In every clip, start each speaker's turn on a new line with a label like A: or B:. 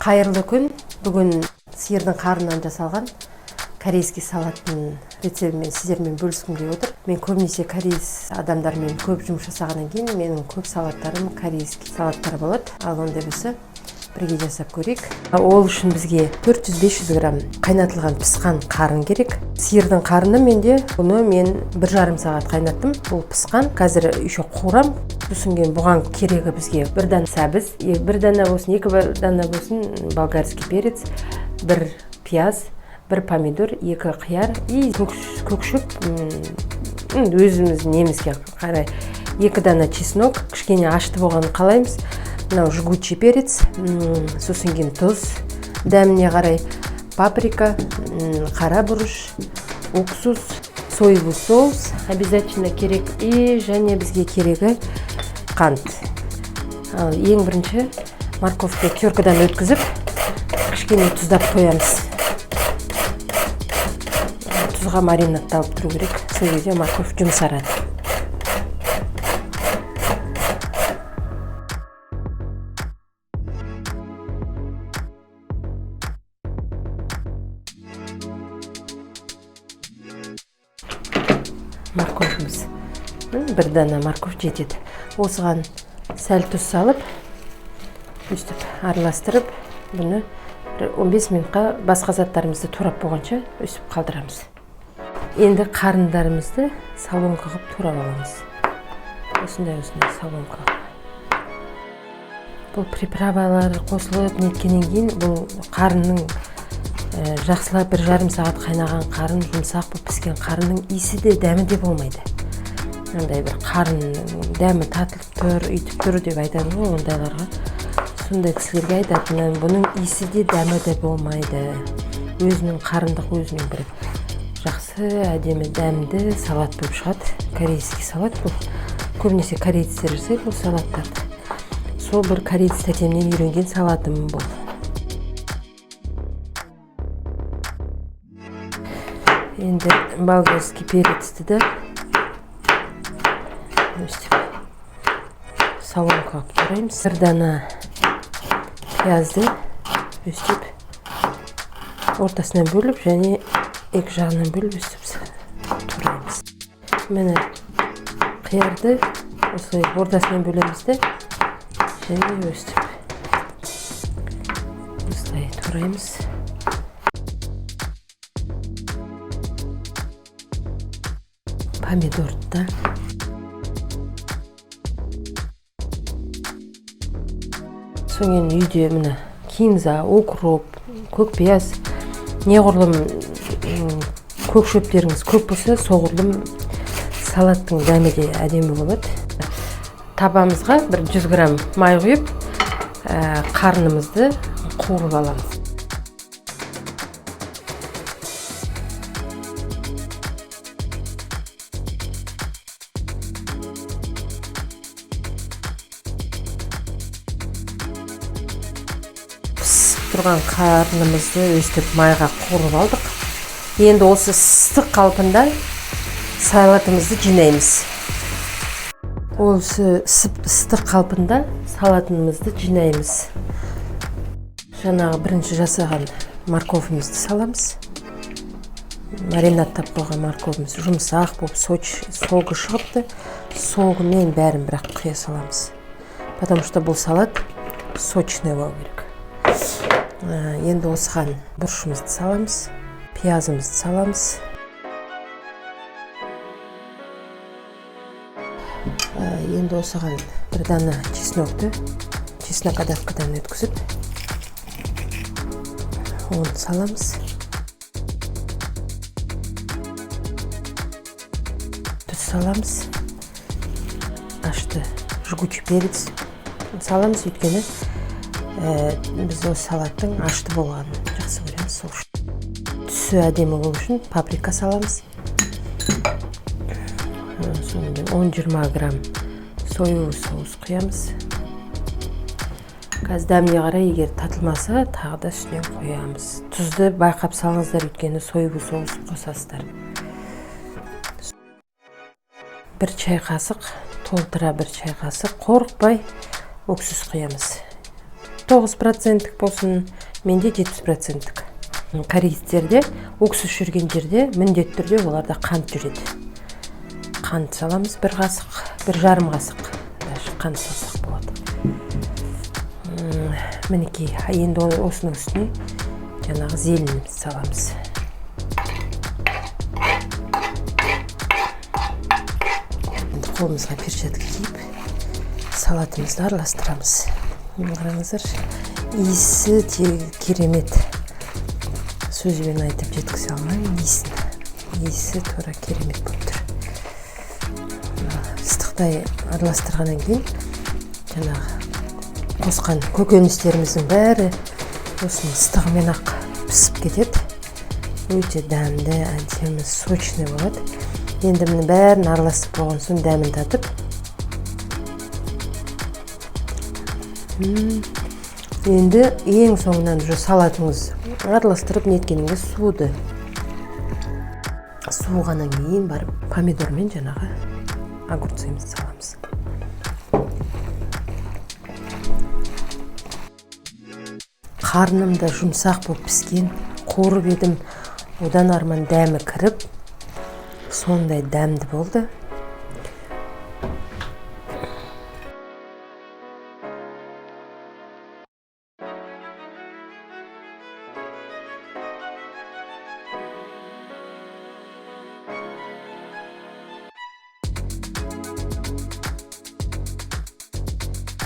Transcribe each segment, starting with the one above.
A: Қайырлы күн. Бүгін сиырдың қарынан жасалған корейский салаттың рецептімен сіздермен бөліскім келіп отыр. Мен көбінесе кореец адамдармен көп жұмыс жасағаннан кейін менің көп салаттарым корейский салаттар болады. Ал онда болса бірге жасап көрейік. Ол үшін бізге 400-500 грамм қайнатылған пісқан қарын керек. Сиырдың қарыны менде, бұны мен 1,5 сағат қайнаттым. Бұл пісқан, қазір еще қуырам. Сосын кейін бұған керегі бізге бір дана сәбіз, бір дана болсын, екі дана болсын болгарский перец, бір пияз, бір помидор, екі қияр и көкшіп, өзіміз немізге қарай, екі дана чеснок, кішкене ашты болғанын қалаймыз. Мынау жгучий перец, сосын кейін тұз, дәміне қарай паприка, қара бұрыш, уксус, соевый соус обязательно керек и және бізге керегі қант. Ең бірінші морковьті теркадан өткізіп, кішкене тұздап қоямыз. Тұзға маринадталып тұру керек, сол кезде морковь жұмсарады. Морковьіміз. Бір дана морковь жетеді. Осыған сәл тұз салып, өстіп араластырып, бұны 15 минутқа басқа заттарымызды турап болғанша өстіп қалдырамыз. Енді қарындарымызды салонға қылып турап аламыз. Осындай салонға. Бұл приправалар қосылып неткеннен кейін бұл қарынның жақсылап 1,5 сағат қайнаған қарын, жұмсақ болып піскен қарынның иісі де дәмі де болмайды. Ондай бір қарын дәмі татылып тұр, үйтіп тұр деп айтады ғой, ондайларға. Сондай кісілерге айтатынын, бұның иісі де дәмі де болмайды. Өзінің қарындық, өзінің бір жақсы, әдемі, дәмді салат болып шығады. Корейский салат бұл. Көбінесе корейцтер жасайды бұл салаттарды. Сол бір корейц тәтемнен үйренген салатым бұл. Енді болгарский перецті де салонға алып тураймыз. Бір дана пиязды өстіп ортасынан бөліп және екі жағынан бөліп өстіп тураймыз. Мені қиярды осылай ортасынан бөлеміз де және өстіп осылай тураймыз. Помидорды да соңен үйде міне кинза, укроп, көк пияз, неғұрлым көк шөптеріңіз көп болса, соғұрлым салаттың дәмі де әдемі болады. Табамызға 100 грамм май құйып, қарнымызды қуырып аламыз. Тұрған қарнымызды өстіп майға қуырып алдық. Енді осы ыстық қалпында салатымызды жинаймыз. Осы ыстық қалпында салатымызды жинаймыз. Жаңағы бірінші жасаған морковьімізді саламыз. Маринадтап қойған морковьіміз жұмсақ болып, соғы шығыпты. Соғымен бәрін бірақ құя саламыз. Потому что бұл салат сочный болу керек. Енді осыған бұрышымызды саламыз, пиязымызды саламыз. Енді осыған бір дана чеснокты, чеснокодавкадан өткізіп, оны саламыз. Тұз саламыз, ашты жгучий перец саламыз, өйткені біз осы салаттың ашты болғанын жақсы көреміз. Сол үшін түсі әдемі болу үшін паприка саламыз. Сонымен 10-20 грамм соевый соус құямыз. Қазір дәміне қарай, егер татылмаса, тағы да үстінен қоямыз. Тұзды байқап салыңыздар, өйткені соевый соус қосасыздар. 1 чай қасық, толтыра 1 чай қасық, қорықпай уксус құямыз. 9% болсын, менде 70%. Корейцтерде уксус жүрген жерде міндетті түрде оларда қант жүреді. Қант саламыз, 1 қасық, 1,5 қасық. Даже қант салсақ болады. Мінекей, енді осының үстіне жаңағы зеленімізді саламыз. Енді қолымызға перчатка киіп, салатымызды араластырамыз. Қараңыздар, иісі керемет. Сөзбен айтып жеткізе алмаймын иісін. Иісі тура керемет болып тұр. Ыстықтай араластырғаннан кейін жаңағы қосқан көкөністеріміздің бәрі осының ыстығымен ақ пісіп кетеді. Өте дәмді, әдемі, сочный болады. Енді міне бәрін араластырып болған соң дәмін татып. Енді ең соңынан уже салатыңыз араластырып неткеніңде суығаннан кейін барып помидормен жаңағы огурцымызды саламыз. Қарнымда жұмсақ болып піскен, қорып едім, одан арман дәмі кіріп, сондай дәмді болды.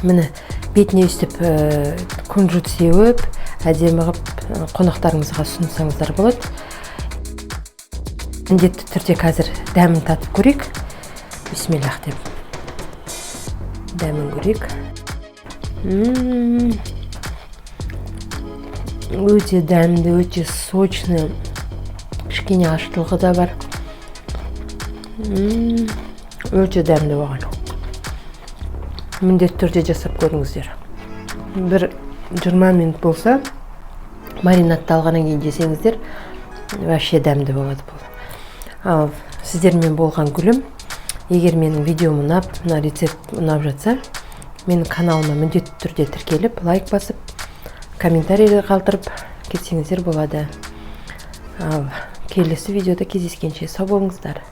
A: Міне бетіне өстіп күнжіт сеуіп, әдемі ғып қонақтарыңызға ұсынсаңыздар болады. Міндетті түрде қазір дәмін татып көрейік. Бисмиллах деп. Дәмін көрейік. Өте дәмді, өте сочный. Кішкене аштылығы да бар. Өте дәмді болған. Міндетті түрде жасап көріңіздер. Бір 20 минут болса, маринадталғаннан кейін жесеңіздер, вообще дәмді болады бұл. Ал сіздермен болған гүлім, егер менің видеом ұнап, мына рецепт ұнап жатса, менің каналыма міндетті түрде тіркеліп, лайк басып, комментарий қалдырып кетсеңіздер болады. Ал келесі видеода кездескенше сау болыңыздар.